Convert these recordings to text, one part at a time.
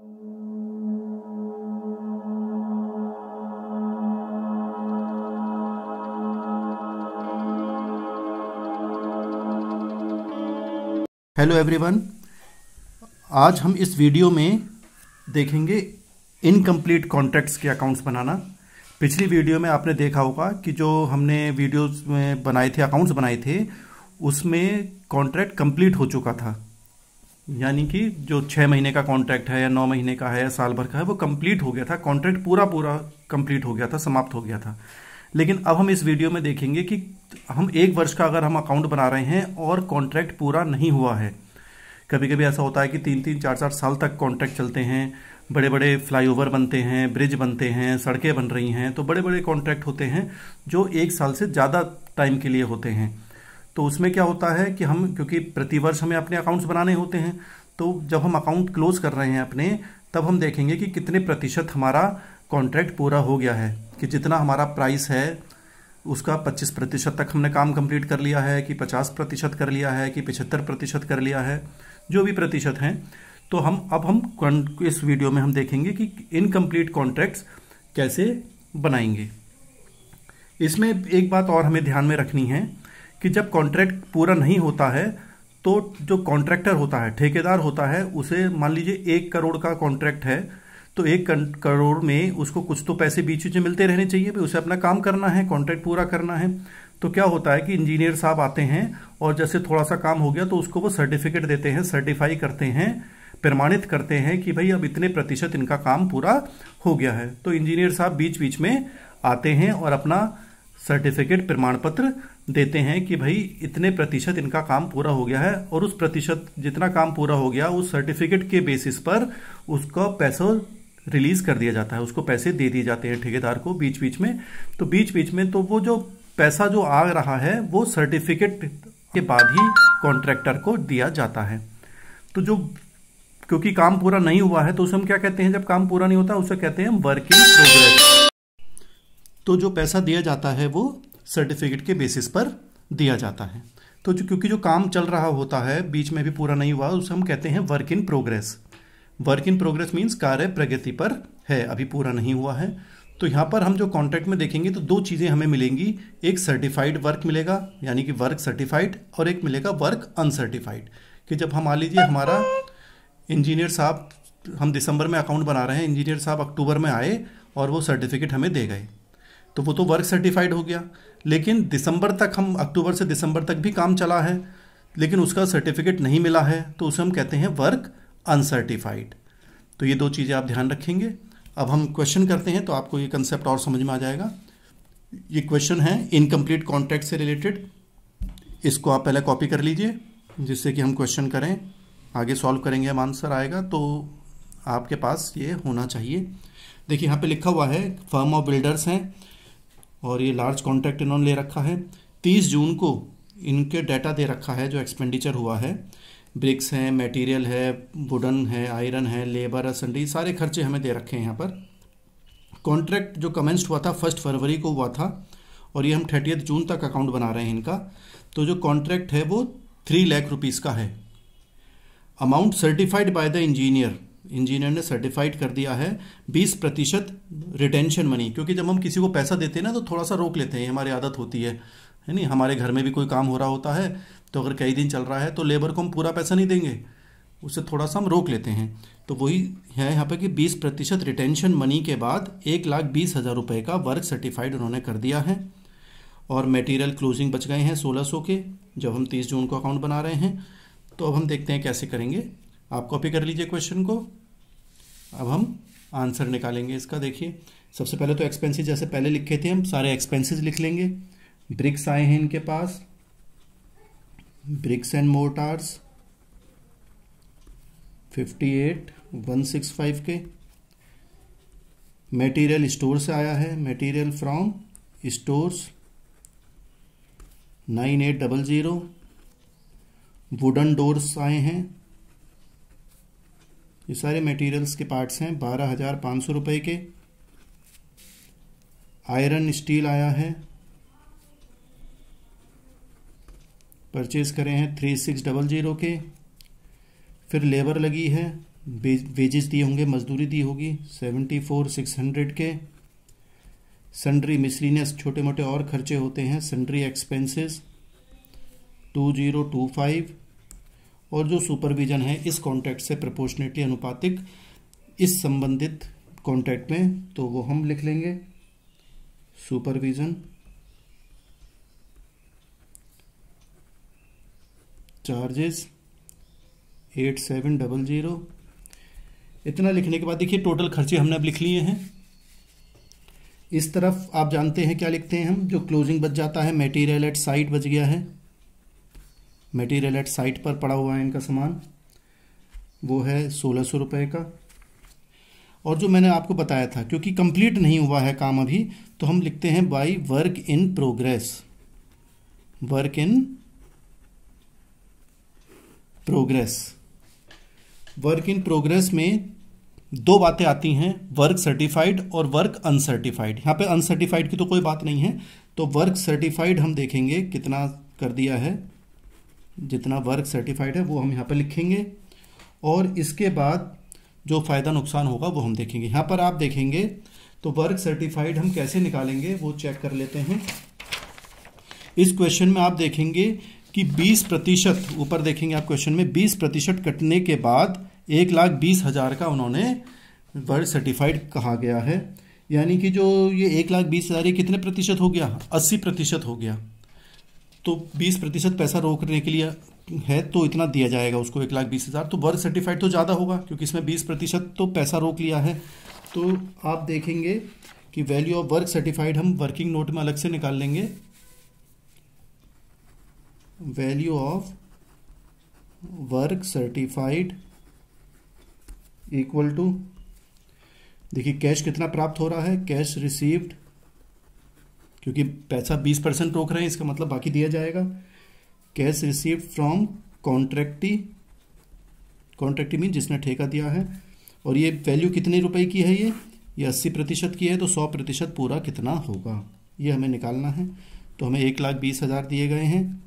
Hello everyone, आज हम इस वीडियो में देखेंगे इनकम्प्लीट कॉन्ट्रैक्ट्स के अकाउंट्स बनाना। पिछली वीडियो में आपने देखा होगा कि जो हमने वीडियोस में बनाए थे, अकाउंट्स बनाए थे, उसमें कॉन्ट्रैक्ट कंप्लीट हो चुका था। यानी कि जो 6 महीने का कॉन्ट्रैक्ट है या 9 महीने का है या साल भर का है, वो कंप्लीट हो गया था। कॉन्ट्रैक्ट पूरा कंप्लीट हो गया था, समाप्त हो गया था। लेकिन अब हम इस वीडियो में देखेंगे कि हम 1 वर्ष का अगर हम अकाउंट बना रहे हैं और कॉन्ट्रैक्ट पूरा नहीं हुआ है। कभी कभी ऐसा होता है कि 3-3, 4-4 साल तक कॉन्ट्रैक्ट चलते हैं, बड़े बड़े फ्लाईओवर बनते हैं, ब्रिज बनते हैं, सड़कें बन रही हैं, तो बड़े बड़े कॉन्ट्रैक्ट होते हैं जो 1 साल से ज़्यादा टाइम के लिए होते हैं। तो उसमें क्या होता है कि हम, क्योंकि प्रतिवर्ष हमें अपने अकाउंट्स बनाने होते हैं, तो जब हम अकाउंट क्लोज कर रहे हैं अपने, तब हम देखेंगे कि कितने प्रतिशत हमारा कॉन्ट्रैक्ट पूरा हो गया है, कि जितना हमारा प्राइस है उसका 25% तक हमने काम कंप्लीट कर लिया है, कि 50% कर लिया है, कि 75% कर लिया है, जो भी प्रतिशत हैं। तो अब हम इस वीडियो में हम देखेंगे कि इनकम्प्लीट कॉन्ट्रैक्ट्स कैसे बनाएंगे। इसमें एक बात और हमें ध्यान में रखनी है कि जब कॉन्ट्रैक्ट पूरा नहीं होता है, तो जो कॉन्ट्रैक्टर होता है, ठेकेदार होता है, उसे मान लीजिए 1 करोड़ का कॉन्ट्रैक्ट है, तो 1 करोड़ में उसको कुछ तो पैसे बीच बीच में मिलते रहने चाहिए। भाई उसे अपना काम करना है, कॉन्ट्रैक्ट पूरा करना है। तो क्या होता है कि इंजीनियर साहब आते हैं और जैसे थोड़ा सा काम हो गया तो उसको वो सर्टिफिकेट देते हैं, सर्टिफाई करते हैं, प्रमाणित करते हैं कि भाई अब इतने प्रतिशत इनका काम पूरा हो गया है। तो इंजीनियर साहब बीच बीच में आते हैं और अपना सर्टिफिकेट, प्रमाण पत्र देते हैं कि भाई इतने प्रतिशत इनका काम पूरा हो गया है, और उस प्रतिशत जितना काम पूरा हो गया उस सर्टिफिकेट के बेसिस पर उसका पैसा रिलीज कर दिया जाता है, उसको पैसे दे दिए जाते हैं ठेकेदार को बीच बीच में। तो बीच बीच में तो वो जो पैसा जो आ रहा है वो सर्टिफिकेट के बाद ही कॉन्ट्रैक्टर को दिया जाता है। तो जो, क्योंकि काम पूरा नहीं हुआ है, तो उसे हम क्या कहते हैं, जब काम पूरा नहीं होता उसे कहते हैं वर्क इन प्रोग्रेस। तो जो पैसा दिया जाता है वो सर्टिफिकेट के बेसिस पर दिया जाता है। तो क्योंकि जो काम चल रहा होता है, बीच में भी पूरा नहीं हुआ, उसे हम कहते हैं work in progress. Work in progress means कार्य प्रगति पर है, अभी पूरा नहीं हुआ है। तो यहाँ पर हम जो कॉन्ट्रैक्ट में देखेंगे तो 2 चीज़ें हमें मिलेंगी। एक सर्टिफाइड वर्क मिलेगा, यानी कि वर्क सर्टिफाइड, और एक मिलेगा वर्क अनसर्टिफाइड। कि जब हम मान लीजिए हमारा इंजीनियर साहब, हम दिसंबर में अकाउंट बना रहे हैं, इंजीनियर साहब अक्टूबर में आए और वो सर्टिफिकेट हमें दे गए, तो वो तो वर्क सर्टिफाइड हो गया। लेकिन दिसंबर तक, हम अक्टूबर से दिसंबर तक भी काम चला है, लेकिन उसका सर्टिफिकेट नहीं मिला है, तो उसे हम कहते हैं वर्क अनसर्टिफाइड। तो ये 2 चीज़ें आप ध्यान रखेंगे। अब हम क्वेश्चन करते हैं तो आपको ये कंसेप्ट और समझ में आ जाएगा। ये क्वेश्चन है इनकम्प्लीट कॉन्ट्रैक्ट से रिलेटेड। इसको आप पहले कॉपी कर लीजिए, जिससे कि हम क्वेश्चन करें, आगे सॉल्व करेंगे, हम आंसर आएगा तो आपके पास ये होना चाहिए। देखिए यहाँ पे लिखा हुआ है फर्म ऑफ बिल्डर्स हैं और ये लार्ज कॉन्ट्रैक्ट इन्होंने ले रखा है। 30 जून को इनके डाटा दे रखा है जो एक्सपेंडिचर हुआ है। ब्रिक्स हैं, मटेरियल है, वुडन है, आयरन है, लेबर है, सन्डी, सारे खर्चे हमें दे रखे हैं यहाँ पर। कॉन्ट्रैक्ट जो कमेंस्ड हुआ था 1 फरवरी को हुआ था, और ये हम 30 जून तक अकाउंट बना रहे हैं इनका। तो जो कॉन्ट्रैक्ट है वो 3 लाख रुपीज़ का है। Amount certified by the engineer, engineer ने सर्टिफाइड कर दिया है 20% रिटेंशन मनी। क्योंकि जब हम किसी को पैसा देते हैं ना, तो थोड़ा सा रोक लेते हैं, हमारी आदत होती है नहीं। हमारे घर में भी कोई काम हो रहा होता है, तो अगर कई दिन चल रहा है तो लेबर को हम पूरा पैसा नहीं देंगे, उससे थोड़ा सा हम रोक लेते हैं। तो वही है यहाँ पे कि 20% रिटेंशन मनी के बाद 1,20,000 रुपये का वर्क सर्टिफाइड उन्होंने कर दिया है। और मटेरियल क्लोजिंग बच गए हैं 1600 के, जब हम 30 जून को अकाउंट बना रहे हैं। तो अब हम देखते हैं कैसे करेंगे। आप कॉपी कर लीजिए क्वेश्चन को। अब हम आंसर निकालेंगे इसका। देखिए सबसे पहले तो एक्सपेंसेस जैसे पहले लिखे थे, हम सारे एक्सपेंसेस लिख लेंगे। ब्रिक्स आए हैं इनके पास, ब्रिक्स एंड मोर्टार्स 58,165 के। मटेरियल स्टोर से आया है, material from stores 9800। Wooden doors आए हैं, ये सारे मटेरियल्स के पार्ट्स हैं, 12,500 रुपये के। आयरन स्टील आया है, परचेज करे हैं 3600 के। फिर लेबर लगी है वेजेस दिए होंगे, मजदूरी दी होगी 74,600 के। सन्ड्री मिसलिनियस छोटे मोटे और खर्चे होते हैं, सन्ड्री एक्सपेंसेस 2025। और जो सुपरविजन है इस कॉन्ट्रैक्ट से प्रोपोर्शनेटली अनुपातिक इस संबंधित कॉन्ट्रैक्ट में, तो वो हम लिख लेंगे सुपरविजन चार्जेस 8700। इतना लिखने के बाद देखिए टोटल खर्चे हमने अब लिख लिए हैं। इस तरफ आप जानते हैं क्या लिखते हैं हम, जो क्लोजिंग बच जाता है मटेरियल एट साइट बच गया है, मटेरियल एट साइट पर पड़ा हुआ है इनका सामान, वो है 1600 रुपये का। और जो मैंने आपको बताया था, क्योंकि कंप्लीट नहीं हुआ है काम अभी, तो हम लिखते हैं by work in progress. Work in progress, work in progress में दो बातें आती हैं, वर्क सर्टिफाइड और वर्क अनसर्टिफाइड। यहाँ पे अनसर्टिफाइड की तो कोई बात नहीं है, तो वर्क सर्टिफाइड हम देखेंगे कितना कर दिया है, जितना वर्क सर्टिफाइड है वो हम यहाँ पर लिखेंगे। और इसके बाद जो फ़ायदा नुकसान होगा वो हम देखेंगे। यहाँ पर आप देखेंगे तो वर्क सर्टिफाइड हम कैसे निकालेंगे वो चेक कर लेते हैं। इस क्वेश्चन में आप देखेंगे कि 20%, ऊपर देखेंगे आप क्वेश्चन में 20% कटने के बाद 1,20,000 का उन्होंने वर्क सर्टिफाइड कहा गया है। यानी कि जो ये 1,20,000 ये कितने प्रतिशत हो गया, 80% हो गया। तो 20% पैसा रोकने के लिए है तो इतना दिया जाएगा उसको 1,20,000। तो वर्क सर्टिफाइड तो ज़्यादा होगा क्योंकि इसमें 20% तो पैसा रोक लिया है। तो आप देखेंगे कि वैल्यू ऑफ वर्क सर्टिफाइड हम वर्किंग नोट में अलग से निकाल लेंगे। Value of work certified equal to, देखिए कैश कितना प्राप्त हो रहा है, कैश रिसीव्ड, क्योंकि पैसा 20% रोक रहे हैं इसका मतलब बाकी दिया जाएगा। कैश रिसीव्ड फ्रॉम कॉन्ट्रैक्टी, कॉन्ट्रैक्टी मीन जिसने ठेका दिया है। और ये वैल्यू कितने रुपए की है, ये 80% की है, तो 100% पूरा कितना होगा ये हमें निकालना है। तो हमें 1,20,000 दिए गए हैं,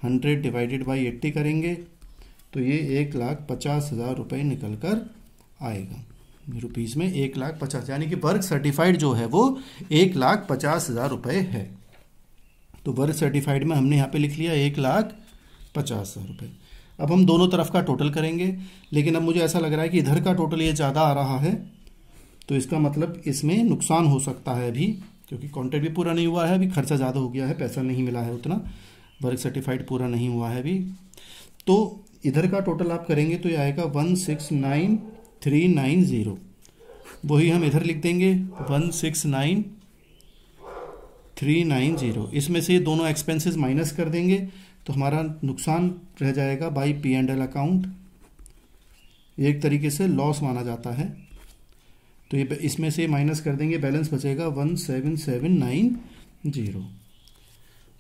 100 डिवाइडेड बाई 80 करेंगे तो ये 1,50,000 रुपये निकल कर आएगा। रुपीज़ में 1,50,000, यानी कि वर्क सर्टिफाइड जो है वो 1,50,000 रुपये है। तो वर्क सर्टिफाइड में हमने यहाँ पे लिख लिया 1,50,000 रुपये। अब हम दोनों तरफ का टोटल करेंगे, लेकिन अब मुझे ऐसा लग रहा है कि इधर का टोटल ये ज़्यादा आ रहा है, तो इसका मतलब इसमें नुकसान हो सकता है अभी, क्योंकि कॉन्ट्रैक्ट भी पूरा नहीं हुआ है, अभी खर्चा ज़्यादा हो गया है, पैसा नहीं मिला है उतना, वर्क सर्टिफाइड पूरा नहीं हुआ है अभी। तो इधर का टोटल आप करेंगे तो ये आएगा 169,390, वही हम इधर लिख देंगे 169,390। इसमें से दोनों एक्सपेंसेस माइनस कर देंगे तो हमारा नुकसान रह जाएगा बाई P&L अकाउंट, एक तरीके से लॉस माना जाता है। तो ये इसमें से माइनस कर देंगे, बैलेंस बचेगा 17790।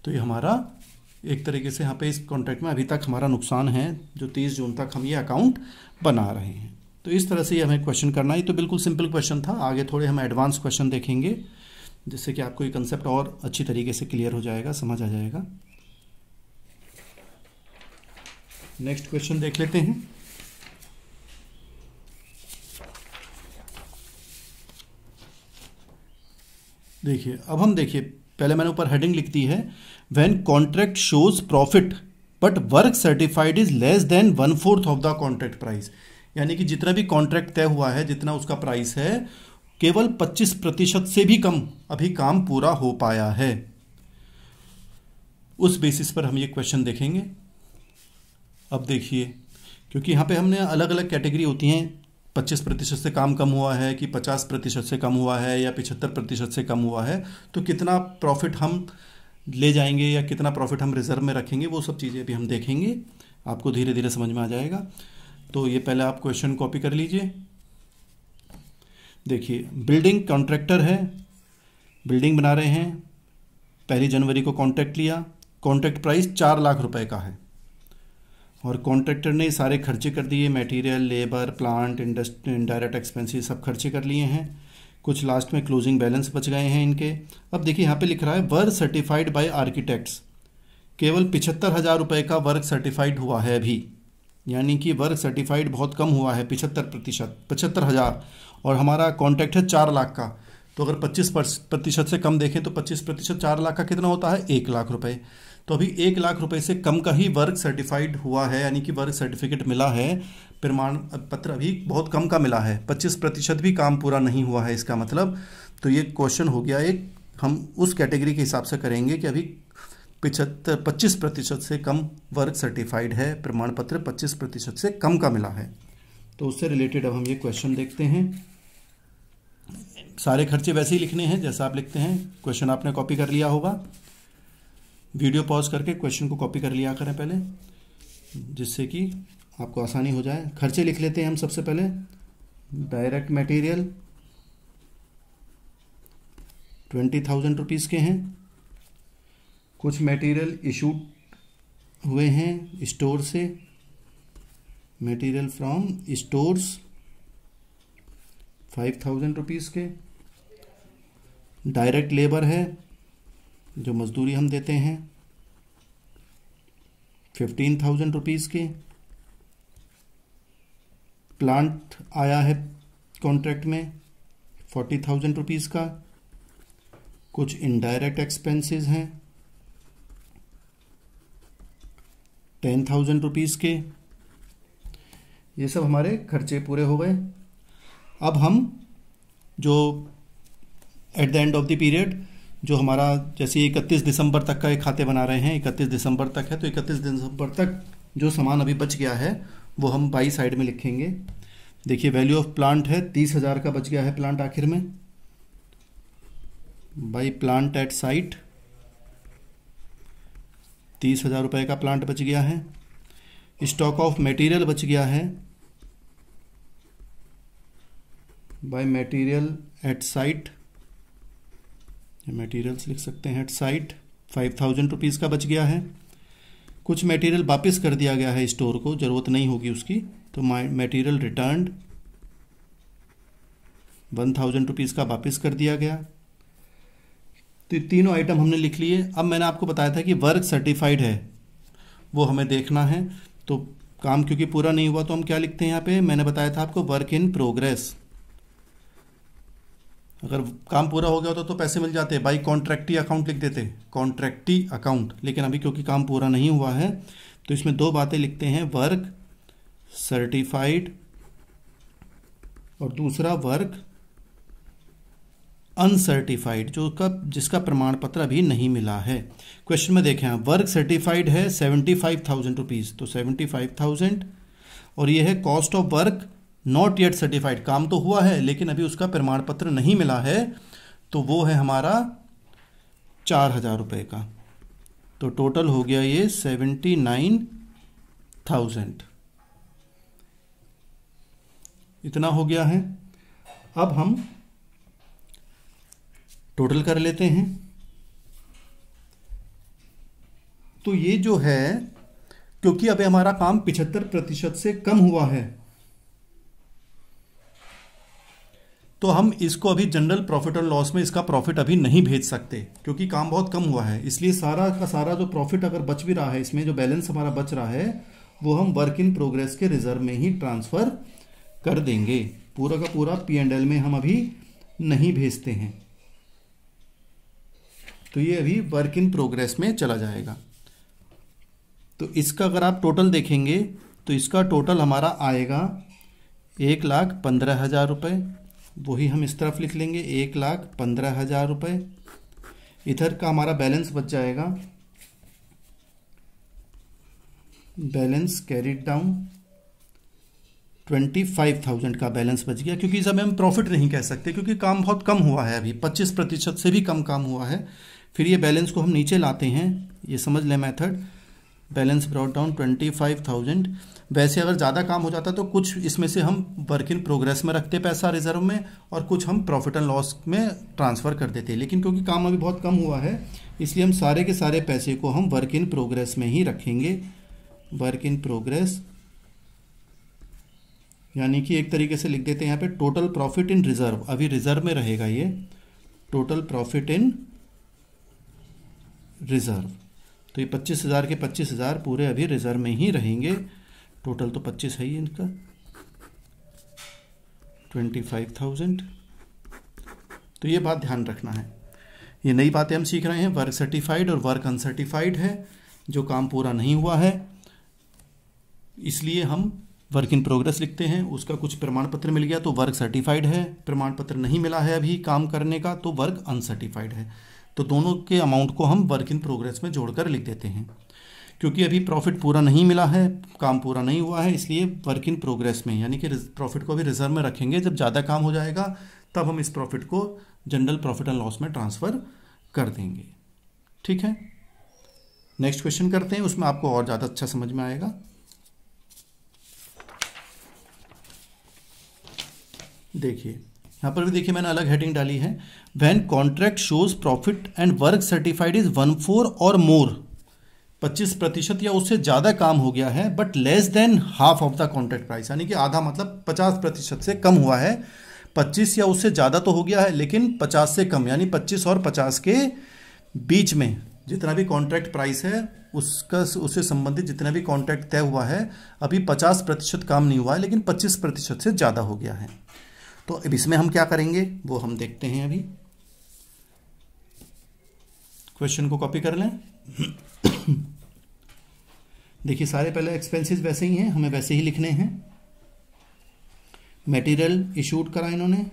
तो ये हमारा एक तरीके से यहाँ पे इस कॉन्ट्रैक्ट में अभी तक हमारा नुकसान है, जो 30 जून तक हम ये अकाउंट बना रहे हैं। तो इस तरह से ये हमें क्वेश्चन करना है। तो बिल्कुल सिंपल क्वेश्चन था, आगे थोड़े हम एडवांस क्वेश्चन देखेंगे जिससे कि आपको ये कंसेप्ट और अच्छी तरीके से क्लियर हो जाएगा, समझ आ जाएगा। नेक्स्ट क्वेश्चन देख लेते हैं। देखिए अब हम देखिए, पहले मैंने ऊपर हेडिंग लिख दी है, when contract shows profit but work certified is less than 1/4 of the contract price. यानी कि जितना भी कॉन्ट्रैक्ट तय हुआ है, जितना उसका प्राइस है, केवल 25% से भी कम अभी काम पूरा हो पाया है। उस बेसिस पर हम ये क्वेश्चन देखेंगे। अब देखिए, क्योंकि यहाँ पे हमने अलग अलग कैटेगरी होती हैं, 25% से काम कम हुआ है कि 50% से कम हुआ है या 75% से कम हुआ है, तो कितना प्रॉफिट हम ले जाएंगे या कितना प्रॉफिट हम रिजर्व में रखेंगे, वो सब चीज़ें भी हम देखेंगे, आपको धीरे धीरे समझ में आ जाएगा। तो ये पहले आप क्वेश्चन कॉपी कर लीजिए। देखिए, बिल्डिंग कॉन्ट्रैक्टर है, बिल्डिंग बना रहे हैं, 1 जनवरी को कॉन्ट्रैक्ट लिया, कॉन्ट्रैक्ट प्राइस 4 लाख रुपए का है और कॉन्ट्रैक्टर ने सारे खर्चे कर दिए, material, labour, plant, indirect expenses सब खर्चे कर लिए हैं। कुछ लास्ट में क्लोजिंग बैलेंस बच गए हैं इनके। अब देखिए यहाँ पे लिख रहा है वर्क सर्टिफाइड बाय आर्किटेक्ट्स, केवल 75,000 रुपये का वर्क सर्टिफाइड हुआ है अभी, यानी कि वर्क सर्टिफाइड बहुत कम हुआ है, 75%, 75,000, और हमारा कॉन्ट्रैक्ट है 4 लाख का। तो अगर 25% से कम देखें तो 25% 4 लाख का कितना होता है, 1 लाख रुपए। तो अभी 1 लाख रुपए से कम का ही वर्क सर्टिफाइड हुआ है, यानी कि वर्क सर्टिफिकेट मिला है, प्रमाण पत्र अभी बहुत कम का मिला है, 25% भी काम पूरा नहीं हुआ है इसका मतलब। तो ये क्वेश्चन हो गया एक, हम उस कैटेगरी के हिसाब से करेंगे कि अभी 25% से कम वर्क सर्टिफाइड है, प्रमाण पत्र 25% से कम का मिला है। तो उससे रिलेटेड अब हम ये क्वेश्चन देखते हैं। सारे खर्चे वैसे ही लिखने हैं जैसा आप लिखते हैं। क्वेश्चन आपने कॉपी कर लिया होगा, वीडियो पॉज करके क्वेश्चन को कॉपी कर लिया करें पहले, जिससे कि आपको आसानी हो जाए। खर्चे लिख लेते हैं हम सबसे पहले। डायरेक्ट मटेरियल 20,000 रुपीज़ के हैं। कुछ मटेरियल इशू हुए हैं स्टोर से, मटेरियल फ्रॉम स्टोर्स 5,000 रुपीज़ के। डायरेक्ट लेबर है, जो मजदूरी हम देते हैं, 15,000 रुपीज़ के। प्लांट आया है कॉन्ट्रैक्ट में 40,000 रुपीज़ का। कुछ इनडायरेक्ट एक्सपेंसेस हैं 10,000 रुपीज़ के। ये सब हमारे खर्चे पूरे हो गए। अब हम जो at the end of the period, जो हमारा जैसे 31 दिसंबर तक का एक खाते बना रहे हैं, 31 दिसंबर तक है, तो 31 दिसंबर तक जो सामान अभी बच गया है वो हम बाई साइड में लिखेंगे। देखिए वैल्यू ऑफ प्लांट है 30,000 का बच गया है प्लांट आखिर में, बाई प्लांट एट साइट 30,000 रुपये का प्लांट बच गया है। स्टॉक ऑफ मटेरियल बच गया है by material at site, materials लिख सकते हैं एट साइट, 5,000 रुपीज़ का बच गया है। कुछ मटेरियल वापस कर दिया गया है स्टोर को, ज़रूरत नहीं होगी उसकी, तो मटेरियल रिटर्न्ड 1,000 रुपीज़ का वापस कर दिया गया। तो तीनों आइटम हमने लिख लिए। अब मैंने आपको बताया था कि वर्क सर्टिफाइड है, वो हमें देखना है। तो काम क्योंकि पूरा नहीं हुआ तो हम क्या लिखते हैं यहाँ पे, मैंने बताया था आपको वर्क इन प्रोग्रेस। अगर काम पूरा हो गया होता तो पैसे मिल जाते, बाई कॉन्ट्रैक्टी अकाउंट लिख देते, कॉन्ट्रैक्टी अकाउंट। लेकिन अभी क्योंकि काम पूरा नहीं हुआ है तो इसमें दो बातें लिखते हैं, वर्क सर्टिफाइड और दूसरा वर्क अनसर्टिफाइड, जिसका प्रमाण पत्र अभी नहीं मिला है। क्वेश्चन में देखें, वर्क सर्टिफाइड है 75,000 रुपीज़, तो 75,000, और ये है cost of work not yet certified, काम तो हुआ है लेकिन अभी उसका प्रमाण पत्र नहीं मिला है, तो वो है हमारा 4,000 रुपये का। तो टोटल हो गया ये 79,000, इतना हो गया है। अब हम टोटल कर लेते हैं। तो ये जो है, क्योंकि अभी हमारा काम 75% से कम हुआ है, तो हम इसको अभी जनरल प्रॉफिट और लॉस में इसका प्रॉफिट अभी नहीं भेज सकते, क्योंकि काम बहुत कम हुआ है। इसलिए सारा का सारा जो प्रॉफिट अगर बच भी रहा है, इसमें जो बैलेंस हमारा बच रहा है, वो हम वर्क इन प्रोग्रेस के रिजर्व में ही ट्रांसफर कर देंगे। पूरा का पूरा P&L में हम अभी नहीं भेजते हैं, तो ये अभी वर्क इन प्रोग्रेस में चला जाएगा। तो इसका अगर आप टोटल देखेंगे तो इसका टोटल हमारा आएगा 1,15,000 रुपये। वही हम इस तरफ लिख लेंगे 1,15,000 रुपये। इधर का हमारा बैलेंस बच जाएगा, बैलेंस कैरिड डाउन 25,000 का बैलेंस बच गया, क्योंकि इस समय हम प्रॉफिट नहीं कह सकते क्योंकि काम बहुत कम हुआ है, अभी 25% से भी कम काम हुआ है। फिर ये बैलेंस को हम नीचे लाते हैं, ये समझ लें मेथड, बैलेंस ब्रॉट डाउन 25,000। वैसे अगर ज़्यादा काम हो जाता तो कुछ इसमें से हम वर्क इन प्रोग्रेस में रखते पैसा रिजर्व में, और कुछ हम प्रॉफिट एंड लॉस में ट्रांसफ़र कर देते। लेकिन क्योंकि काम अभी बहुत कम हुआ है, इसलिए हम सारे के सारे पैसे को हम वर्क इन प्रोग्रेस में ही रखेंगे। वर्क इन प्रोग्रेस यानी कि एक तरीके से लिख देते हैं यहाँ पे टोटल प्रॉफिट इन रिजर्व, अभी रिजर्व में रहेगा ये, टोटल प्रॉफिट इन रिजर्व। तो ये 25,000 के 25,000 पूरे अभी रिजर्व में ही रहेंगे। टोटल तो 25 है ही इनका, 25,000। तो ये बात ध्यान रखना है। ये नई बातें हम सीख रहे हैं। वर्क सर्टिफाइड और वर्क अनसर्टिफाइड है, जो काम पूरा नहीं हुआ है इसलिए हम वर्क इन प्रोग्रेस लिखते हैं। उसका कुछ प्रमाण पत्र मिल गया तो वर्क सर्टिफाइड है, प्रमाण पत्र नहीं मिला है अभी काम करने का तो वर्क अनसर्टिफाइड है। तो दोनों के अमाउंट को हम वर्क इन प्रोग्रेस में जोड़कर लिख देते हैं। क्योंकि अभी प्रॉफिट पूरा नहीं मिला है, काम पूरा नहीं हुआ है, इसलिए वर्क इन प्रोग्रेस में, यानी कि प्रॉफिट को भी रिजर्व में रखेंगे। जब ज़्यादा काम हो जाएगा तब हम इस प्रॉफिट को जनरल प्रॉफिट एंड लॉस में ट्रांसफ़र कर देंगे। ठीक है, नेक्स्ट क्वेश्चन करते हैं, उसमें आपको और ज़्यादा अच्छा समझ में आएगा। देखिए यहाँ पर भी देखिए मैंने अलग हेडिंग डाली है। When contract shows profit and work certified is 1/4 और मोर, 25% या उससे ज़्यादा काम हो गया है, but less than half of the contract price, यानी कि आधा मतलब 50% से कम हुआ है। 25 या उससे ज़्यादा तो हो गया है लेकिन 50 से कम, यानी 25 और 50 के बीच में जितना भी कॉन्ट्रैक्ट प्राइस है उससे संबंधित जितना भी कॉन्ट्रैक्ट तय हुआ है, अभी 50% काम नहीं हुआ है लेकिन 25% से ज़्यादा हो गया है। तो अब इसमें हम क्या करेंगे वो हम देखते हैं। अभी क्वेश्चन को कॉपी कर लें। देखिए सारे पहले एक्सपेंसेस वैसे ही हैं, हमें वैसे ही लिखने हैं। मटेरियल इशूड करा इन्होंने,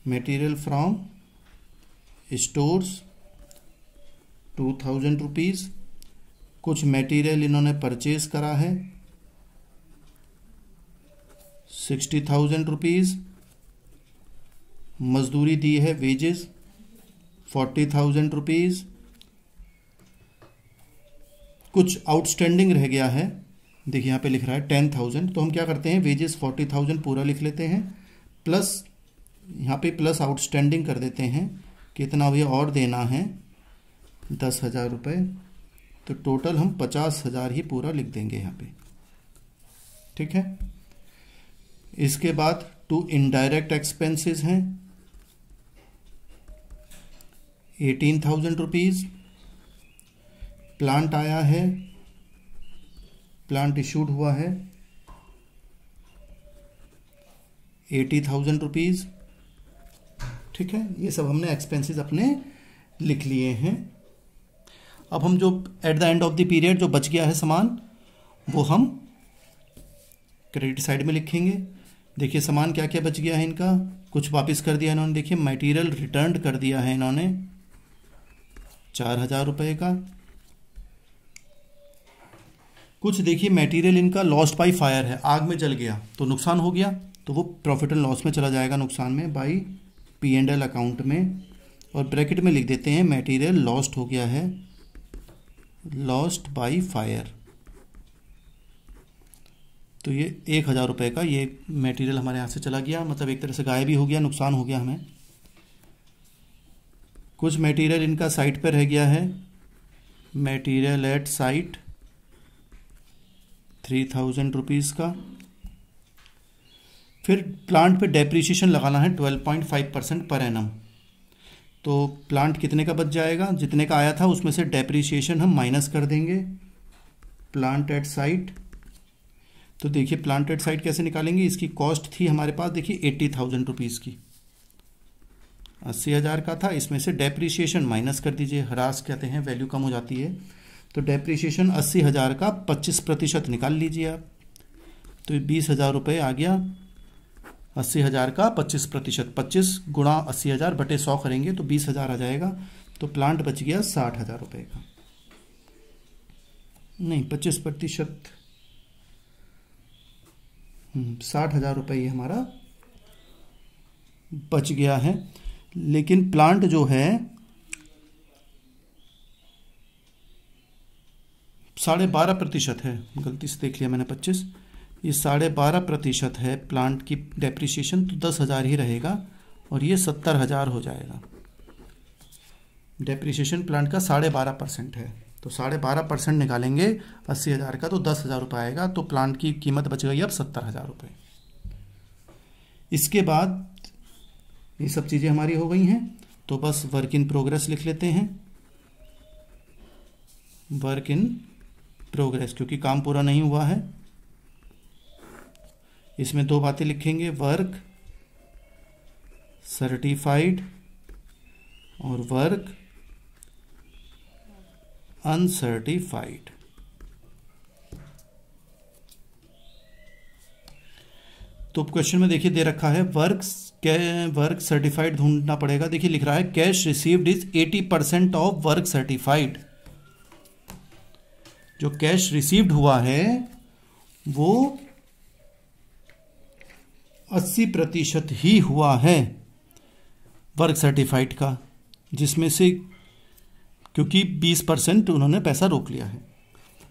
मटेरियल फ्रॉम स्टोर्स 2,000 रुपीज़। कुछ मटेरियल इन्होंने परचेज करा है 60,000 रुपीज़। मजदूरी दी है वेजेस 40,000 रुपीज़। कुछ आउटस्टैंडिंग रह गया है, देखिए यहाँ पे लिख रहा है 10,000, तो हम क्या करते हैं वेजेस 40,000 पूरा लिख लेते हैं, प्लस यहाँ पे प्लस आउटस्टैंडिंग कर देते हैं, कितना भी और देना है 10,000 रुपये, तो टोटल हम 50,000 ही पूरा लिख देंगे यहाँ पे। ठीक है, इसके बाद 2 इनडायरेक्ट एक्सपेंसेस हैं 18,000 रुपीज़। प्लांट आया है, प्लांट इशूड हुआ है 80,000 रुपीज़। ठीक है, ये सब हमने एक्सपेंसेस अपने लिख लिए हैं। अब हम जो at the end of the period जो बच गया है सामान वो हम क्रेडिट साइड में लिखेंगे। देखिए सामान क्या क्या बच गया है इनका, कुछ वापस कर दिया इन्होंने, देखिए मटेरियल रिटर्न कर दिया है इन्होंने 4,000 रुपये का। कुछ देखिए मटेरियल इनका लॉस्ट बाय फायर है, आग में जल गया तो नुकसान हो गया, तो वो प्रॉफिट एंड लॉस में चला जाएगा, नुकसान में बाय P&L अकाउंट में, और ब्रैकेट में लिख देते हैं मटेरियल लॉस्ट हो गया है, लॉस्ट बाय फायर। तो ये 1,000 रुपये का ये मटेरियल हमारे यहाँ से चला गया, मतलब एक तरह से गायब ही हो गया, नुकसान हो गया हमें। कुछ मटेरियल इनका साइट पर रह गया है, मटेरियल एट साइट 3,000 रुपीज़ का। फिर प्लांट पे डेप्रिसिएशन लगाना है 12.5% पर एनम। तो प्लांट कितने का बच जाएगा, जितने का आया था उसमें से डेप्रिसिएशन हम माइनस कर देंगे। प्लांट एट साइट, तो देखिए प्लांट एट साइट कैसे निकालेंगे, इसकी कॉस्ट थी हमारे पास देखिए 80,000 रुपीज़ की, 80,000 का था, इसमें से डेप्रिसिएशन माइनस कर दीजिए, ह्रास कहते हैं, वैल्यू कम हो जाती है, तो डेप्रिसिएशन 80,000 का 25% निकाल लीजिए आप, तो 20,000 रुपये आ गया। 80,000 का 25%, 25 गुणा 80,000 बटे 100 करेंगे तो 20,000 आ जाएगा, तो प्लांट बच गया 60,000 रुपये का, नहीं 25%, 60,000 रुपये हमारा बच गया है। लेकिन प्लांट जो है 12.5% है, गलती से देख लिया मैंने 25, ये 12.5% है प्लांट की डेप्रिसिएशन, तो 10,000 ही रहेगा और ये 70,000 हो जाएगा। डेप्रिसिएशन प्लांट का 12.5% है, तो 12.5% निकालेंगे 80,000 का तो 10,000 रुपये आएगा, तो प्लांट की कीमत बच गई अब 70,000 रुपये। इसके बाद ये सब चीज़ें हमारी हो गई हैं, तो बस वर्क इन प्रोग्रेस लिख लेते हैं, वर्क इन प्रोग्रेस, क्योंकि काम पूरा नहीं हुआ है। इसमें दो बातें लिखेंगे, वर्क सर्टिफाइड और वर्क अनसर्टिफाइड। तो क्वेश्चन में देखिए दे रखा है वर्क सर्टिफाइड ढूंढना पड़ेगा। देखिए लिख रहा है cash received is 80% of work certified. जो कैश रिसीव्ड हुआ है वो 80% ही हुआ है वर्क सर्टिफाइड का, जिसमें से क्योंकि 20% उन्होंने पैसा रोक लिया है।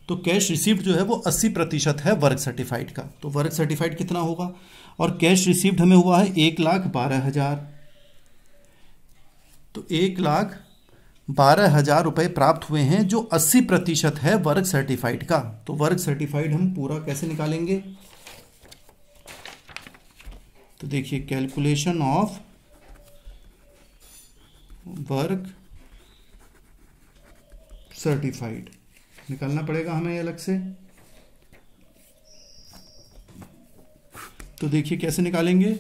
तो कैश रिसीव्ड जो है वो 80% है वर्क सर्टिफाइड का। तो वर्क सर्टिफाइड कितना होगा, और कैश रिसीव्ड हमें हुआ है 1,12,000। तो 1,12,000 रुपए प्राप्त हुए हैं, जो 80% है वर्क सर्टिफाइड का। तो वर्क सर्टिफाइड हम पूरा कैसे निकालेंगे, तो देखिए कैलकुलेशन ऑफ वर्क सर्टिफाइड निकालना पड़ेगा हमें अलग से। तो देखिए कैसे निकालेंगे,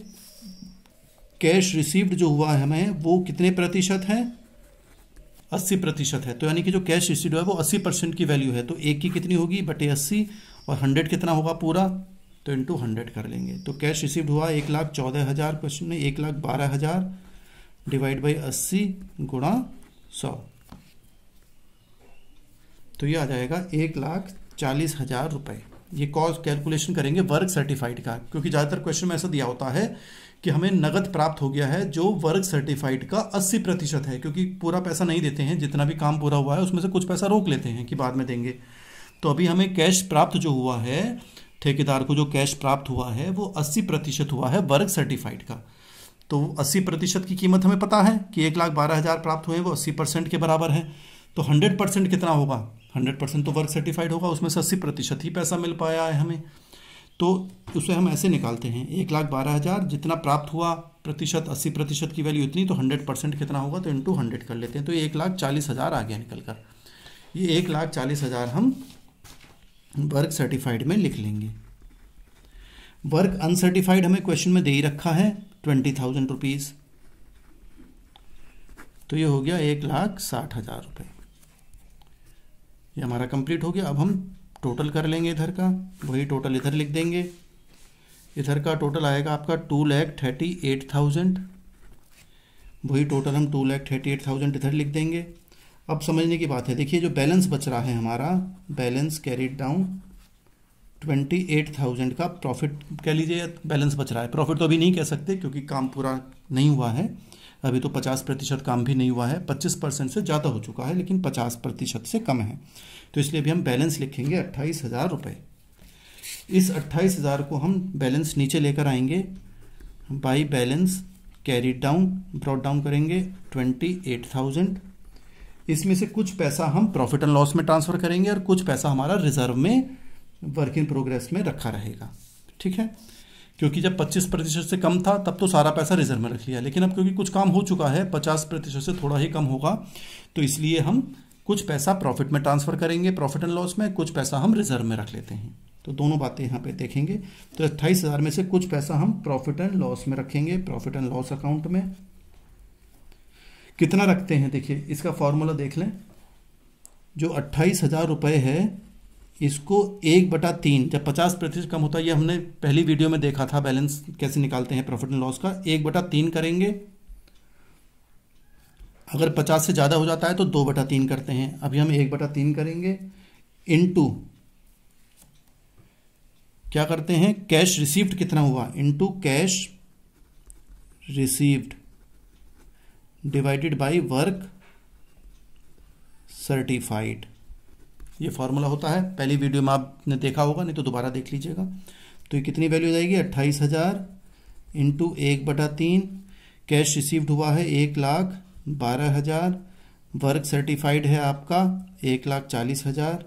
कैश रिसीव्ड जो हुआ है हमें वो कितने प्रतिशत है, 80% है। तो यानी कि जो कैश रिसीव्ड है वो 80% की वैल्यू है। तो एक की कितनी होगी बटे 80, और 100 कितना होगा पूरा, तो इंटू 100 कर लेंगे। तो कैश रिसीव्ड हुआ 1,14,000, क्वेश्चन में 1,12,000 डिवाइड बाई 80 गुणा 100, तो ये आ जाएगा 1,40,000 रुपए। ये कॉस्ट कैलकुलेशन करेंगे वर्क सर्टिफाइड का, क्योंकि ज़्यादातर क्वेश्चन में ऐसा दिया होता है कि हमें नगद प्राप्त हो गया है जो वर्क सर्टिफाइड का 80% है, क्योंकि पूरा पैसा नहीं देते हैं, जितना भी काम पूरा हुआ है उसमें से कुछ पैसा रोक लेते हैं कि बाद में देंगे। तो अभी हमें कैश प्राप्त जो हुआ है, ठेकेदार को जो कैश प्राप्त हुआ है वो 80% हुआ है वर्क सर्टिफाइड का। तो 80% की कीमत हमें पता है कि 1,12,000 प्राप्त हुए हैं, वो 80% के बराबर है। तो 100% कितना होगा, 100% तो वर्क सर्टिफाइड होगा, उसमें से 80% ही पैसा मिल पाया है हमें। तो उसे हम ऐसे निकालते हैं, 1,12,000 जितना प्राप्त हुआ प्रतिशत, 80% की वैल्यू इतनी, तो 100% कितना होगा, तो इंटू 100 कर लेते हैं। तो 1,40,000 आ गया निकल कर। ये 1,40,000 हम वर्क सर्टिफाइड में लिख लेंगे। वर्क अनसर्टिफाइड हमें क्वेश्चन में दे ही रखा है 20,000 रुपीज़, तो ये हो गया 1,60,000 रुपये। ये हमारा कंप्लीट हो गया। अब हम टोटल कर लेंगे इधर का, वही टोटल इधर लिख देंगे। इधर का टोटल आएगा आपका 2,38,000, वही टोटल हम 2,38,000 इधर लिख देंगे। अब समझने की बात है, देखिए जो बैलेंस बच रहा है हमारा, बैलेंस कैरिड डाउन 28,000 का प्रॉफिट कह लीजिए, बैलेंस बच रहा है। प्रॉफिट तो अभी नहीं कह सकते क्योंकि काम पूरा नहीं हुआ है, अभी तो 50% काम भी नहीं हुआ है। 25% से ज़्यादा हो चुका है, लेकिन 50% से कम है, तो इसलिए अभी हम बैलेंस लिखेंगे 28,000 रुपये। इस 28,000 को हम बैलेंस नीचे लेकर आएंगे, by balance carried down brought down करेंगे 28,000। इसमें से कुछ पैसा हम प्रॉफिट एंड लॉस में ट्रांसफ़र करेंगे और कुछ पैसा हमारा रिजर्व में वर्क इन प्रोग्रेस में रखा रहेगा, ठीक है। क्योंकि जब 25% से कम था तब तो सारा पैसा रिजर्व में रख लिया, लेकिन अब क्योंकि कुछ काम हो चुका है, 50% से थोड़ा ही कम होगा, तो इसलिए हम कुछ पैसा प्रॉफिट में ट्रांसफ़र करेंगे, प्रॉफिट एंड लॉस में, कुछ पैसा हम रिजर्व में रख लेते हैं। तो दोनों बातें यहाँ पे देखेंगे। तो 28,000 में से कुछ पैसा हम प्रॉफिट एंड लॉस में रखेंगे, प्रॉफिट एंड लॉस अकाउंट में। कितना रखते हैं, देखिए इसका फॉर्मूला देख लें। जो 28,000 रुपये है, इसको 1/3, जब 50% कम होता है, ये हमने पहली वीडियो में देखा था बैलेंस कैसे निकालते हैं प्रॉफिट एंड लॉस का, 1/3 करेंगे। अगर 50 से ज़्यादा हो जाता है तो 2/3 करते हैं। अभी हम 1/3 करेंगे, इनटू क्या करते हैं, कैश रिसीव्ड कितना हुआ, into cash received divided by work certified. ये फॉर्मूला होता है, पहली वीडियो में आपने देखा होगा, नहीं तो दोबारा देख लीजिएगा। तो ये कितनी वैल्यू जाएगी, 28,000 इंटू 1/3, कैश रिसीव्ड हुआ है 1,12,000, वर्क सर्टिफाइड है आपका 1,40,000,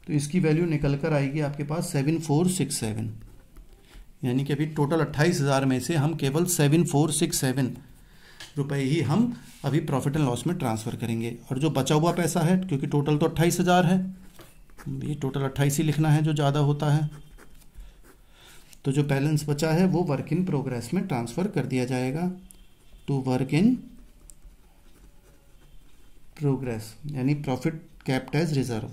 तो इसकी वैल्यू निकल कर आएगी आपके पास 7467। यानी कि अभी टोटल 28,000 में से हम केवल 7467 रुपये ही हम अभी प्रॉफिट एंड लॉस में ट्रांसफ़र करेंगे। और जो बचा हुआ पैसा है, क्योंकि टोटल तो 28,000 है, ये टोटल 28 ही लिखना है जो ज़्यादा होता है। तो जो बैलेंस बचा है वो वर्क इन प्रोग्रेस में ट्रांसफ़र कर दिया जाएगा टू वर्क इन प्रोग्रेस, यानी प्रॉफिट कैप्ट एज रिजर्व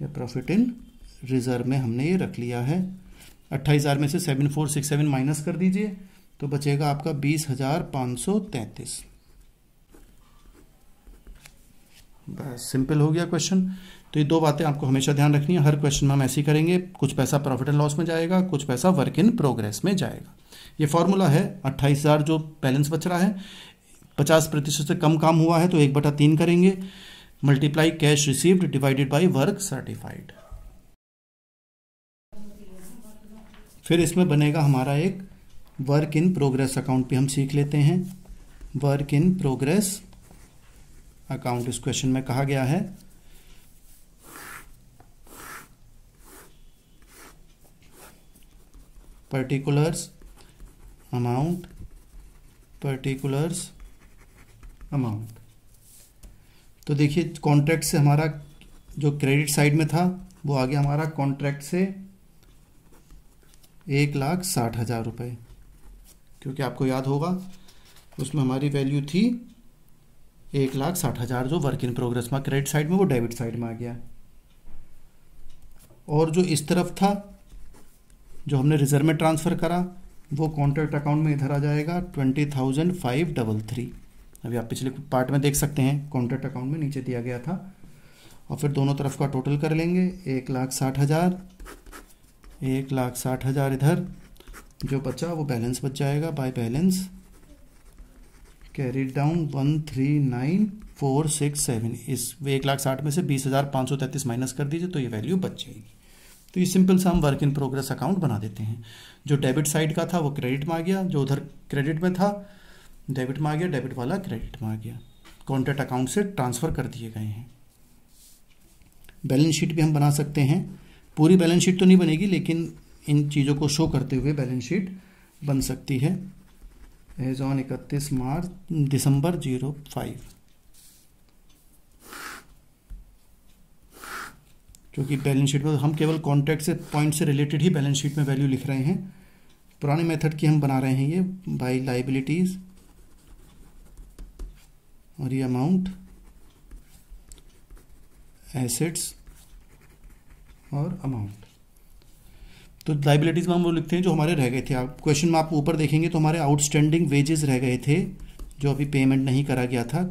या प्रॉफिट इन रिजर्व में हमने ये रख लिया है। 28,000 में से 7467 माइनस कर दीजिए तो बचेगा आपका 20,533। बस सिंपल हो गया क्वेश्चन। तो ये दो बातें आपको हमेशा ध्यान रखनी है, हर क्वेश्चन में हम ऐसे ही करेंगे, कुछ पैसा प्रॉफिट एंड लॉस में जाएगा, कुछ पैसा वर्क इन प्रोग्रेस में जाएगा। ये फॉर्मूला है। 28,000 जो बैलेंस बच रहा है, 50% से कम काम हुआ है तो 1/3 करेंगे, multiply cash received divided by work certified. फिर इसमें बनेगा हमारा एक वर्क इन प्रोग्रेस अकाउंट भी हम सीख लेते हैं। वर्क इन प्रोग्रेस अकाउंट इस क्वेश्चन में कहा गया है पर्टिकुलर्स अमाउंट तो देखिए कॉन्ट्रैक्ट से हमारा जो क्रेडिट साइड में था वो आ गया हमारा कॉन्ट्रैक्ट से 1,60,000 रुपये, क्योंकि आपको याद होगा उसमें हमारी वैल्यू थी 1,60,000 जो वर्क इन प्रोग्रेस में क्रेडिट साइड में, वो डेबिट साइड में आ गया। और जो इस तरफ था जो हमने रिजर्व में ट्रांसफ़र करा वो कॉन्ट्रैक्ट अकाउंट में इधर आ जाएगा 20,533। अभी आप पिछले पार्ट में देख सकते हैं कॉन्ट्रैक्ट अकाउंट में नीचे दिया गया था। और फिर दोनों तरफ का टोटल कर लेंगे 1,60,000 इधर, जो बचा वो बैलेंस बच जाएगा बाय बैलेंस कैरीड डाउन 139,467। इस 1,60,000 में से 20,533 माइनस कर दीजिए तो ये वैल्यू बच जाएगी। तो ये सिंपल सा हम वर्क इन प्रोग्रेस अकाउंट बना देते हैं। जो डेबिट साइड का था वो क्रेडिट में आ गया, जो उधर क्रेडिट में था डेबिट में आ गया, डेबिट वाला क्रेडिट में आ गया, कॉन्ट्रैक्ट अकाउंट से ट्रांसफ़र कर दिए गए हैं। बैलेंस शीट भी हम बना सकते हैं, पूरी बैलेंस शीट तो नहीं बनेगी लेकिन इन चीज़ों को शो करते हुए बैलेंस शीट बन सकती है। एज ऑन 31 दिसंबर 05, क्योंकि बैलेंस शीट में हम केवल कॉन्ट्रैक्ट से पॉइंट से रिलेटेड ही बैलेंस शीट में वैल्यू लिख रहे हैं। पुराने मेथड की हम बना रहे हैं ये बाय लाइबिलिटीज, और ये अमाउंट एसेट्स और अमाउंट। तो लाइबिलिटीज में हम वो लिखते हैं जो हमारे रह गए थे। आप क्वेश्चन में आप ऊपर देखेंगे तो हमारे आउटस्टैंडिंग वेजेस रह गए थे जो अभी पेमेंट नहीं करा गया था,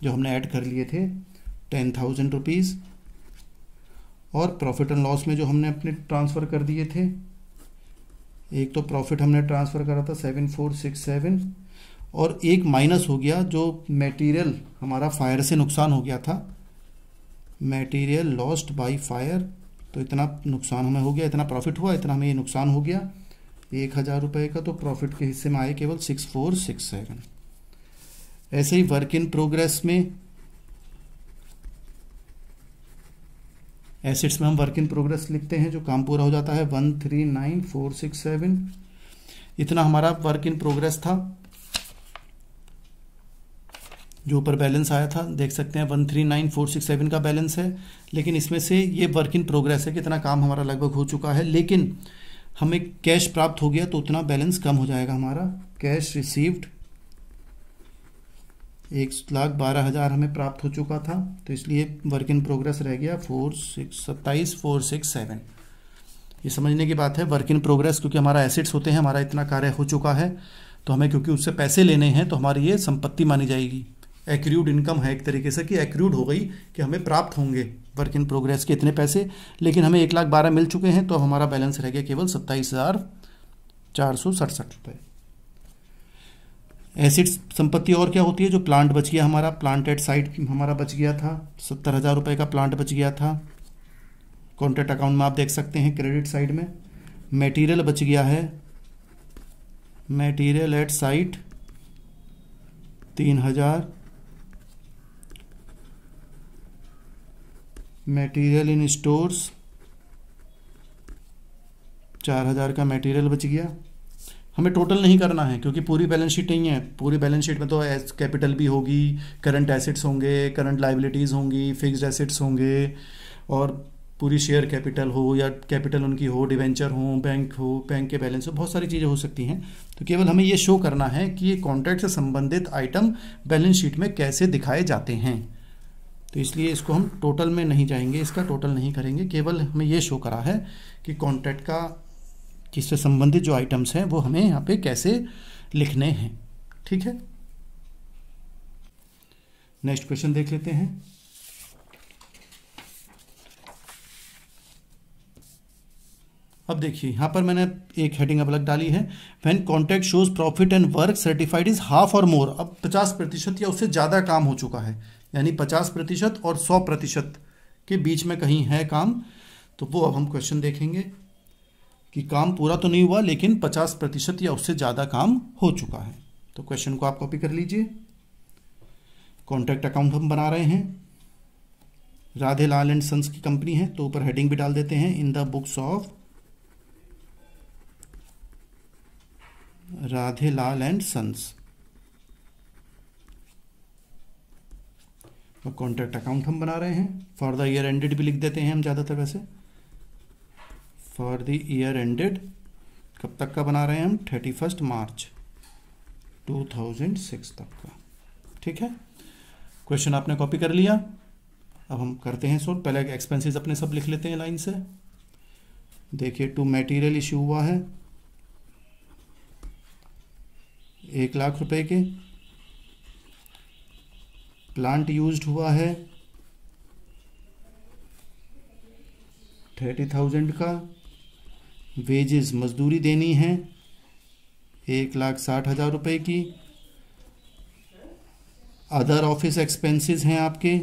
जो हमने ऐड कर लिए थे 10,000 रुपीज़। और प्रॉफिट एंड लॉस में जो हमने अपने ट्रांसफ़र कर दिए थे, एक तो प्रॉफिट हमने ट्रांसफ़र करा था 7467, और एक माइनस हो गया जो मटेरियल हमारा फायर से नुकसान हो गया था, मटेरियल लॉस्ट बाय फायर। तो इतना नुकसान हमें हो गया, इतना प्रॉफिट हुआ, इतना हमें ये नुकसान हो गया 1,000 रुपये का। तो प्रॉफिट के हिस्से में आए केवल 6467। ऐसे ही वर्क इन प्रोग्रेस में, एसेट्स में हम वर्क इन प्रोग्रेस लिखते हैं, जो काम पूरा हो जाता है 139,467। इतना हमारा वर्क इन प्रोग्रेस था जो ऊपर बैलेंस आया था, देख सकते हैं 139,467 का बैलेंस है। लेकिन इसमें से ये वर्क इन प्रोग्रेस है, कितना काम हमारा लगभग हो चुका है, लेकिन हमें कैश प्राप्त हो गया तो उतना बैलेंस कम हो जाएगा हमारा। कैश रिसीव्ड 1,12,000 हमें प्राप्त हो चुका था, तो इसलिए वर्क इन प्रोग्रेस रह गया 27,467। ये समझने की बात है, वर्क इन प्रोग्रेस क्योंकि हमारा एसेट्स होते हैं, हमारा इतना कार्य हो चुका है तो हमें क्योंकि उससे पैसे लेने हैं तो हमारी ये संपत्ति मानी जाएगी। एक्रूड इनकम है एक तरीके से कि एक्रूड हो गई कि हमें प्राप्त होंगे वर्क इन प्रोग्रेस के इतने पैसे, लेकिन हमें 1,12,000 मिल चुके हैं तो हमारा बैलेंस रह गया केवल 27,467 रुपये। एसिड्स संपत्ति और क्या होती है, जो प्लांट बच गया हमारा, प्लांट एट साइट हमारा बच गया था 70,000 रुपये का प्लांट बच गया था। कॉन्ट्रैक्ट अकाउंट में आप देख सकते हैं क्रेडिट साइड में। मटेरियल बच गया है, material at site 3,000, material in stores 4,000 का मटेरियल बच गया। हमें टोटल नहीं करना है क्योंकि पूरी बैलेंस शीट नहीं है, पूरी बैलेंस शीट में तो कैपिटल भी होगी, करंट एसेट्स होंगे, करंट लाइबिलिटीज़ होंगी, फिक्स्ड एसेट्स होंगे, और पूरी शेयर कैपिटल हो या कैपिटल उनकी हो, डिवेंचर हो, बैंक के बैलेंस हो, बहुत सारी चीज़ें हो सकती हैं। तो केवल हमें ये शो करना है कि ये कॉन्ट्रैक्ट से संबंधित आइटम बैलेंस शीट में कैसे दिखाए जाते हैं। तो इसलिए इसको हम टोटल में नहीं जाएंगे, इसका टोटल नहीं करेंगे, केवल हमें ये शो करा है कि कॉन्ट्रैक्ट का किससे संबंधित जो आइटम्स हैं वो हमें यहाँ पे कैसे लिखने हैं। ठीक है, नेक्स्ट क्वेश्चन देख लेते हैं। अब देखिए यहाँ पर मैंने एक हेडिंग अब अलग डाली है, when contract shows profit and work certified is half और मोर। अब 50% या उससे ज़्यादा काम हो चुका है, यानी 50% और 100% के बीच में कहीं है काम, तो वो अब हम क्वेश्चन देखेंगे कि काम पूरा तो नहीं हुआ लेकिन 50% या उससे ज़्यादा काम हो चुका है। तो क्वेश्चन को आप कॉपी कर लीजिए। कॉन्ट्रैक्ट अकाउंट हम बना रहे हैं, राधे लाल एंड सन्स की कंपनी है, तो ऊपर हेडिंग भी डाल देते हैं, in the books of Radhe Lal and sons. और कॉन्ट्रैक्ट अकाउंट हम बना रहे हैं, फॉर द ईयर एंडेड भी लिख देते हैं हम ज़्यादातर, वैसे फॉर द ईयर एंडेड कब तक का बना रहे हैं हम, 31 मार्च 2006 तक का। ठीक है, क्वेश्चन आपने कॉपी कर लिया। अब हम करते हैं सॉल्व। पहले एक्सपेंसेस अपने सब लिख लेते हैं लाइन से। देखिए, टू मटेरियल इशू हुआ है 1 लाख रुपए के, प्लांट यूज्ड हुआ है 30,000 का, वेजेस मजदूरी देनी है 1,60,000 रुपए की, अदर ऑफिस एक्सपेंसेस हैं आपके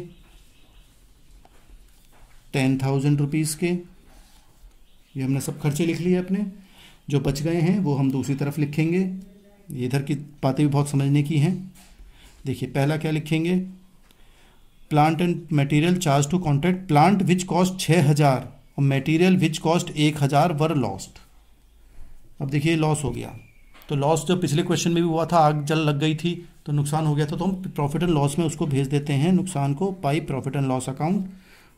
10,000 रुपीज़ के। ये हमने सब खर्चे लिख लिए अपने, जो बच गए हैं वो हम दूसरी तरफ लिखेंगे। इधर की बातें भी बहुत समझने की हैं। देखिए, पहला क्या लिखेंगे, plant and material charge to contract, plant which cost 6,000 और material which cost 1,000 were lost. अब देखिए लॉस हो गया, तो लॉस जो पिछले क्वेश्चन में भी हुआ था, आग जल लग गई थी तो नुकसान हो गया था, तो हम प्रॉफिट एंड लॉस में उसको भेज देते हैं नुकसान को by profit and loss account.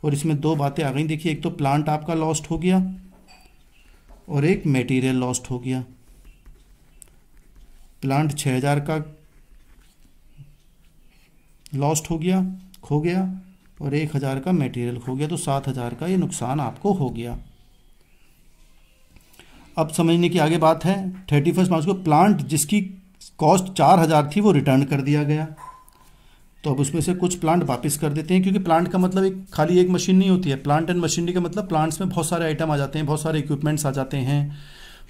और इसमें दो बातें आ गई। देखिए, एक तो प्लांट आपका लॉस्ट हो गया और एक मटेरियल लॉस्ट हो गया। प्लांट 6,000 का लॉस्ट हो गया, खो गया, और 1,000 का मटेरियल खो गया, तो 7,000 का ये नुकसान आपको हो गया। अब समझने की आगे बात है, 31 मार्च को प्लांट जिसकी कॉस्ट 4,000 थी वो रिटर्न कर दिया गया, तो अब उसमें से कुछ प्लांट वापस कर देते हैं, क्योंकि प्लांट का मतलब एक खाली एक मशीन नहीं होती है। प्लांट एंड मशीनरी का मतलब प्लांट्स में बहुत सारे आइटम आ जाते हैं, बहुत सारे इक्विपमेंट्स आ जाते हैं,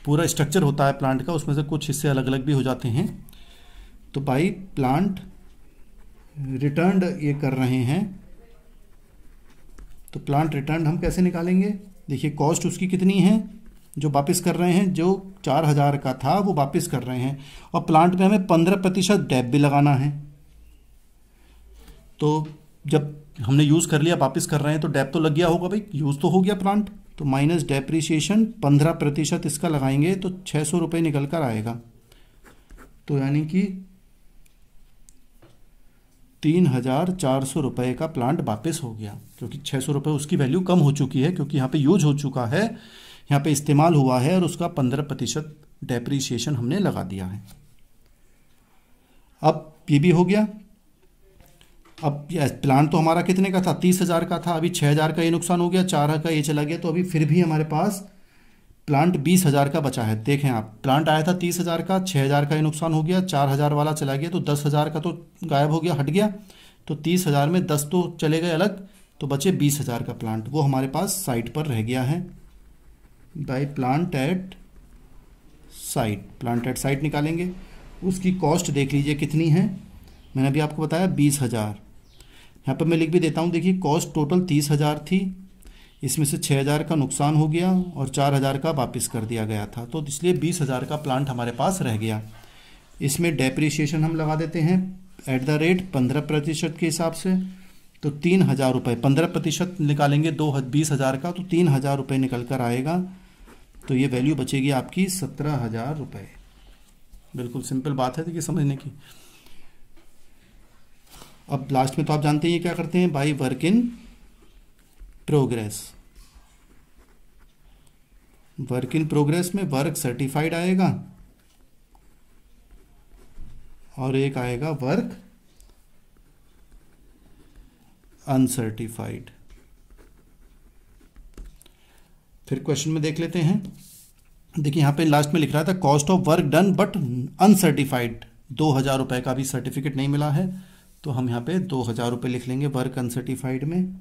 पूरा स्ट्रक्चर होता है प्लांट का, उसमें से कुछ हिस्से अलग अलग भी हो जाते हैं। तो बाई प्लांट रिटर्न ये कर रहे हैं, तो प्लांट रिटर्न हम कैसे निकालेंगे। देखिए, कॉस्ट उसकी कितनी है जो वापस कर रहे हैं, जो 4,000 का था वो वापस कर रहे हैं, और प्लांट में हमें 15% डेप भी लगाना है। तो जब हमने यूज़ कर लिया, वापस कर रहे हैं, तो डेप तो लग गया होगा भाई, यूज़ तो हो गया प्लांट, तो माइनस डेप्रिसिएशन 15% इसका लगाएंगे तो 600 रुपये निकल कर आएगा। तो यानी कि 3,400 रुपये का प्लांट वापस हो गया, क्योंकि 600 रुपये उसकी वैल्यू कम हो चुकी है, क्योंकि यहाँ पे यूज हो चुका है, यहाँ पे इस्तेमाल हुआ है, और उसका 15% डेप्रिसिएशन हमने लगा दिया है। अब ये भी हो गया। अब प्लांट तो हमारा कितने का था, 30,000 का था, अभी 6,000 का ये नुकसान हो गया, 4,000 का ये चला गया, तो अभी फिर भी हमारे पास प्लांट 20,000 का बचा है। देखें आप, प्लांट आया था 30,000 का, 6,000 का ये नुकसान हो गया, 4,000 वाला चला गया, तो 10,000 का तो गायब हो गया, हट गया, तो 30,000 में 10 तो चले गए अलग, तो बचे 20,000 का प्लांट, वो हमारे पास साइट पर रह गया है। By plant at site, plant at site निकालेंगे, उसकी कॉस्ट देख लीजिए कितनी है, मैंने अभी आपको बताया 20,000। यहाँ पर मैं लिख भी देता हूँ, देखिए कॉस्ट टोटल 30,000 थी, इसमें से 6,000 का नुकसान हो गया और 4,000 का वापस कर दिया गया था, तो इसलिए 20,000 का प्लांट हमारे पास रह गया। इसमें डेप्रिसिएशन हम लगा देते हैं एट द रेट 15% के हिसाब से, तो 3,000 रुपये, 15% निकालेंगे 20,000 का, तो 3,000 रुपये निकल कर आएगा, तो ये वैल्यू बचेगी आपकी 17,000 रुपये। बिल्कुल सिंपल बात है, देखिए समझने की। अब लास्ट में तो आप जानते हैं ये क्या करते हैं, by work in progress. Work in progress में वर्क सर्टिफाइड आएगा और एक आएगा वर्क अनसर्टिफाइड। फिर क्वेश्चन में देख लेते हैं। देखिए यहां पे लास्ट में लिख रहा था cost of work done but uncertified, 2000 रुपए का भी सर्टिफिकेट नहीं मिला है, तो हम यहाँ पे 2000 रुपये लिख लेंगे वर्क अनसर्टिफाइड में।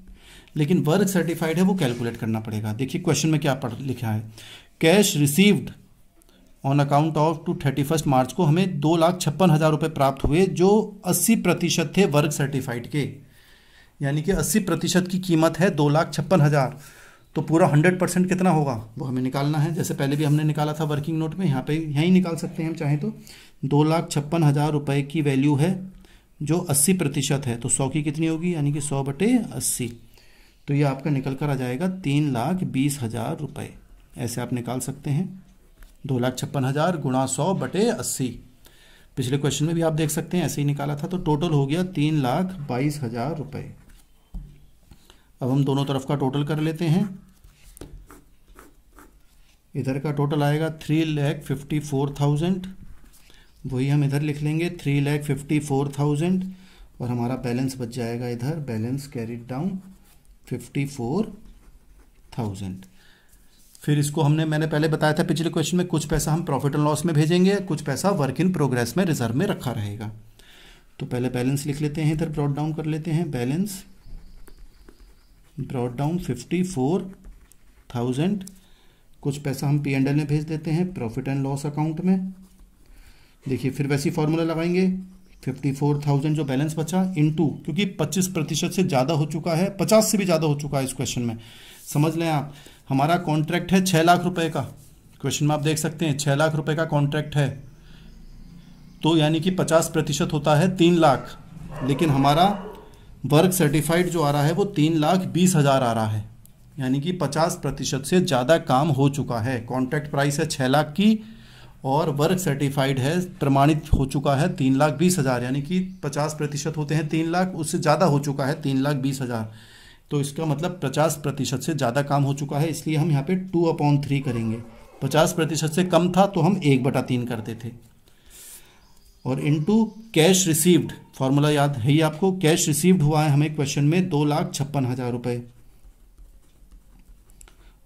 लेकिन वर्क सर्टिफाइड है वो कैलकुलेट करना पड़ेगा। देखिए क्वेश्चन में क्या पढ़ लिखा है, cash received on account of to 31 March को हमें 2,56,000 रुपये प्राप्त हुए, जो 80% थे वर्क सर्टिफाइड के, यानी कि 80% की कीमत है 2,56,000। तो पूरा 100% कितना होगा वो हमें निकालना है। जैसे पहले भी हमने निकाला था वर्किंग नोट में, यहाँ पे यहीं निकाल सकते हैं हम चाहें तो। 2,56,000 रुपये की वैल्यू है जो 80% है, तो 100 की कितनी होगी, यानी कि 100/80। तो ये आपका निकल कर आ जाएगा 3,20,000 रुपये। ऐसे आप निकाल सकते हैं 2,56,000 गुणा 100/80। पिछले क्वेश्चन में भी आप देख सकते हैं ऐसे ही निकाला था, तो टोटल हो गया 3,22,000 रुपये। अब हम दोनों तरफ का टोटल कर लेते हैं। इधर का टोटल आएगा 3,54,000, वही हम इधर लिख लेंगे 3,54,000, और हमारा बैलेंस बच जाएगा इधर, बैलेंस कैरिड डाउन 54,000। फिर इसको मैंने पहले बताया था पिछले क्वेश्चन में, कुछ पैसा हम प्रॉफिट एंड लॉस में भेजेंगे, कुछ पैसा वर्क इन प्रोग्रेस में रिजर्व में रखा रहेगा। तो पहले बैलेंस लिख लेते हैं, इधर ब्रॉट डाउन कर लेते हैं, बैलेंस ब्रॉट डाउन 54,000। कुछ पैसा हम P&L में भेज देते हैं प्रॉफिट एंड लॉस अकाउंट में। देखिए फिर वैसी फॉर्मूला लगाएंगे, 54,000 जो बैलेंस बचा इनटू, क्योंकि 25% से ज़्यादा हो चुका है, 50 से भी ज़्यादा हो चुका है इस क्वेश्चन में। समझ लें आप, हमारा कॉन्ट्रैक्ट है 6 लाख रुपए का, क्वेश्चन में आप देख सकते हैं 6 लाख रुपए का कॉन्ट्रैक्ट है, तो यानी कि 50% होता है 3 लाख। लेकिन हमारा वर्क सर्टिफाइड जो आ रहा है वो 3,20,000 आ रहा है, यानी कि 50% से ज़्यादा काम हो चुका है। कॉन्ट्रैक्ट प्राइस है 6 लाख की और वर्क सर्टिफाइड है, प्रमाणित हो चुका है 3,20,000, यानी कि 50% होते हैं 3 लाख, उससे ज़्यादा हो चुका है 3,20,000। तो इसका मतलब 50% से ज़्यादा काम हो चुका है, इसलिए हम यहाँ पे 2/3 करेंगे। 50% से कम था तो हम 1/3 करते थे। और इनटू कैश रिसीव्ड, फॉर्मूला याद है ही आपको, कैश रिसीव्ड हुआ है हमें क्वेश्चन में 2,56,000 रुपये,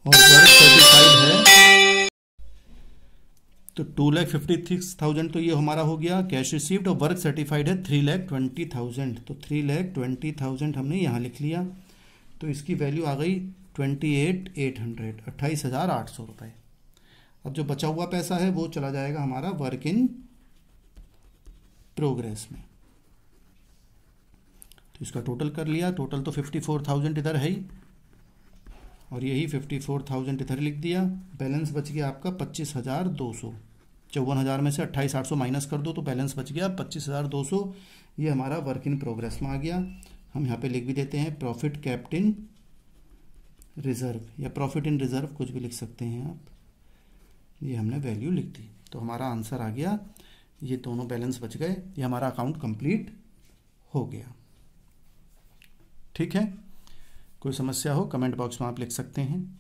और वर्क सर्टिफाइड है तो 2,56,000, तो ये हमारा हो गया कैश रिसीव्ड, और वर्क सर्टिफाइड है 3,20,000, तो 3,20,000 हमने यहाँ लिख लिया। तो इसकी वैल्यू आ गई 28,800, 28,800 रुपये। अब जो बचा हुआ पैसा है वो चला जाएगा हमारा वर्क इन प्रोग्रेस में। तो इसका टोटल कर लिया, टोटल तो 54,000 इधर है ही, और यही 54,000 इधर लिख दिया। बैलेंस बच गया आपका 25,200। 54,000 में से 28,800 माइनस कर दो तो बैलेंस बच गया 25,200। ये हमारा वर्क इन प्रोग्रेस में आ गया। हम यहाँ पे लिख भी देते हैं प्रॉफिट केप्ट इन रिजर्व, या प्रॉफिट इन रिजर्व, कुछ भी लिख सकते हैं आप। ये हमने वैल्यू लिख दी, तो हमारा आंसर आ गया। ये दोनों बैलेंस बच गए, ये हमारा अकाउंट कंप्लीट हो गया। ठीक है, कोई समस्या हो कमेंट बॉक्स में आप लिख सकते हैं।